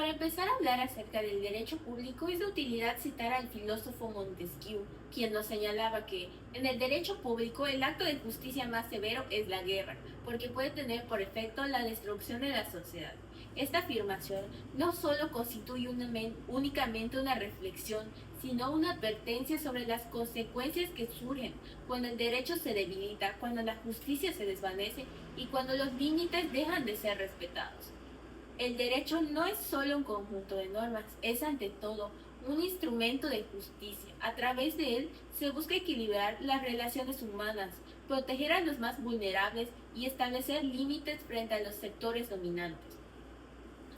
Para empezar a hablar acerca del derecho público es de utilidad citar al filósofo Montesquieu, quien nos señalaba que en el derecho público el acto de justicia más severo es la guerra, porque puede tener por efecto la destrucción de la sociedad. Esta afirmación no solo constituye únicamente una reflexión, sino una advertencia sobre las consecuencias que surgen cuando el derecho se debilita, cuando la justicia se desvanece y cuando los límites dejan de ser respetados. El derecho no es solo un conjunto de normas, es ante todo un instrumento de justicia. A través de él se busca equilibrar las relaciones humanas, proteger a los más vulnerables y establecer límites frente a los sectores dominantes.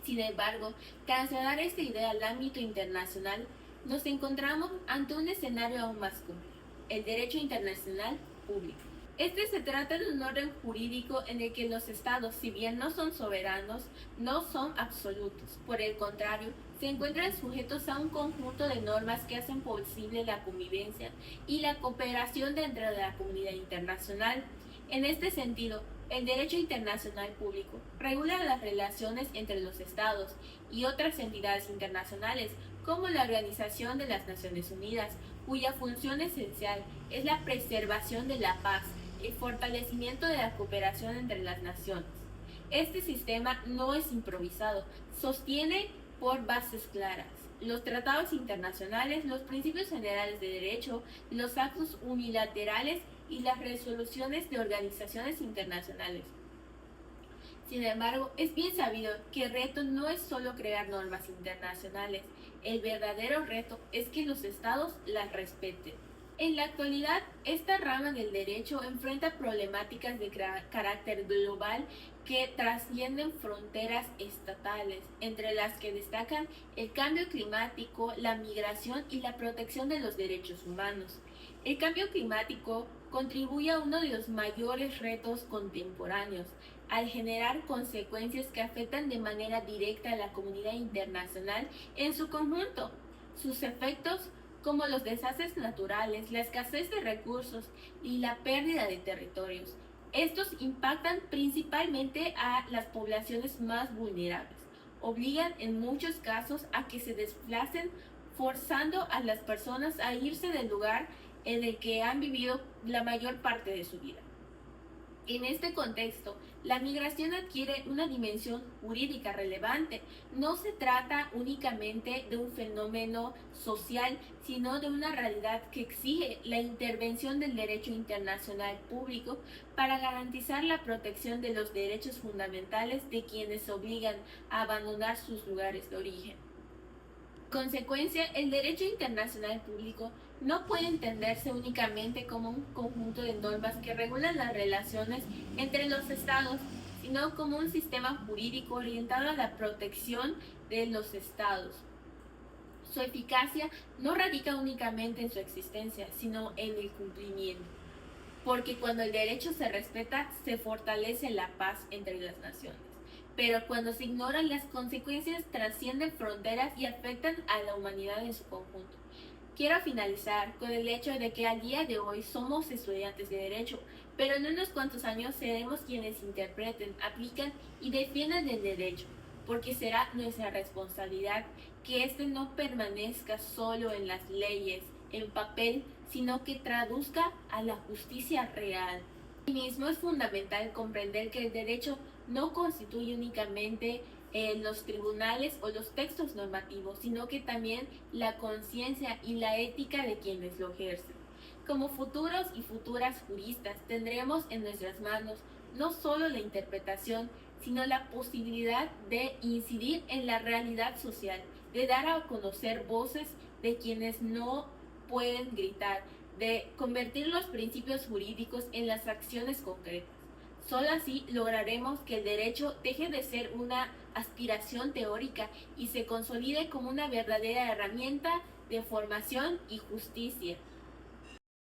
Sin embargo, trasladar esta idea al ámbito internacional, nos encontramos ante un escenario aún más complejo: el derecho internacional público. Este se trata de un orden jurídico en el que los estados, si bien no son soberanos, no son absolutos. Por el contrario, se encuentran sujetos a un conjunto de normas que hacen posible la convivencia y la cooperación dentro de la comunidad internacional. En este sentido, el derecho internacional público regula las relaciones entre los estados y otras entidades internacionales, como la Organización de las Naciones Unidas, cuya función esencial es la preservación de la paz, el fortalecimiento de la cooperación entre las naciones. Este sistema no es improvisado, sostiene por bases claras los tratados internacionales, los principios generales de derecho, los actos unilaterales y las resoluciones de organizaciones internacionales. Sin embargo, es bien sabido que el reto no es solo crear normas internacionales, el verdadero reto es que los estados las respeten. En la actualidad, esta rama del derecho enfrenta problemáticas de carácter global que trascienden fronteras estatales, entre las que destacan el cambio climático, la migración y la protección de los derechos humanos. El cambio climático contribuye a uno de los mayores retos contemporáneos, al generar consecuencias que afectan de manera directa a la comunidad internacional en su conjunto. Sus efectos, como los desastres naturales, la escasez de recursos y la pérdida de territorios, estos impactan principalmente a las poblaciones más vulnerables, obligan en muchos casos a que se desplacen, forzando a las personas a irse del lugar en el que han vivido la mayor parte de su vida. En este contexto, la migración adquiere una dimensión jurídica relevante. No se trata únicamente de un fenómeno social, sino de una realidad que exige la intervención del derecho internacional público para garantizar la protección de los derechos fundamentales de quienes se obligan a abandonar sus lugares de origen. Consecuencia, el derecho internacional público no puede entenderse únicamente como un conjunto de normas que regulan las relaciones entre los estados, sino como un sistema jurídico orientado a la protección de los estados. Su eficacia no radica únicamente en su existencia, sino en el cumplimiento, porque cuando el derecho se respeta, se fortalece la paz entre las naciones. Pero cuando se ignoran, las consecuencias trascienden fronteras y afectan a la humanidad en su conjunto. Quiero finalizar con el hecho de que al día de hoy somos estudiantes de derecho, pero en unos cuantos años seremos quienes interpreten, aplican y defiendan el derecho, porque será nuestra responsabilidad que éste no permanezca solo en las leyes, en papel, sino que traduzca a la justicia real. Asimismo, es fundamental comprender que el derecho no constituye únicamente los tribunales o los textos normativos, sino que también la conciencia y la ética de quienes lo ejercen. Como futuros y futuras juristas, tendremos en nuestras manos no solo la interpretación, sino la posibilidad de incidir en la realidad social, de dar a conocer voces de quienes no pueden gritar, de convertir los principios jurídicos en las acciones concretas. Solo así lograremos que el derecho deje de ser una aspiración teórica y se consolide como una verdadera herramienta de formación y justicia.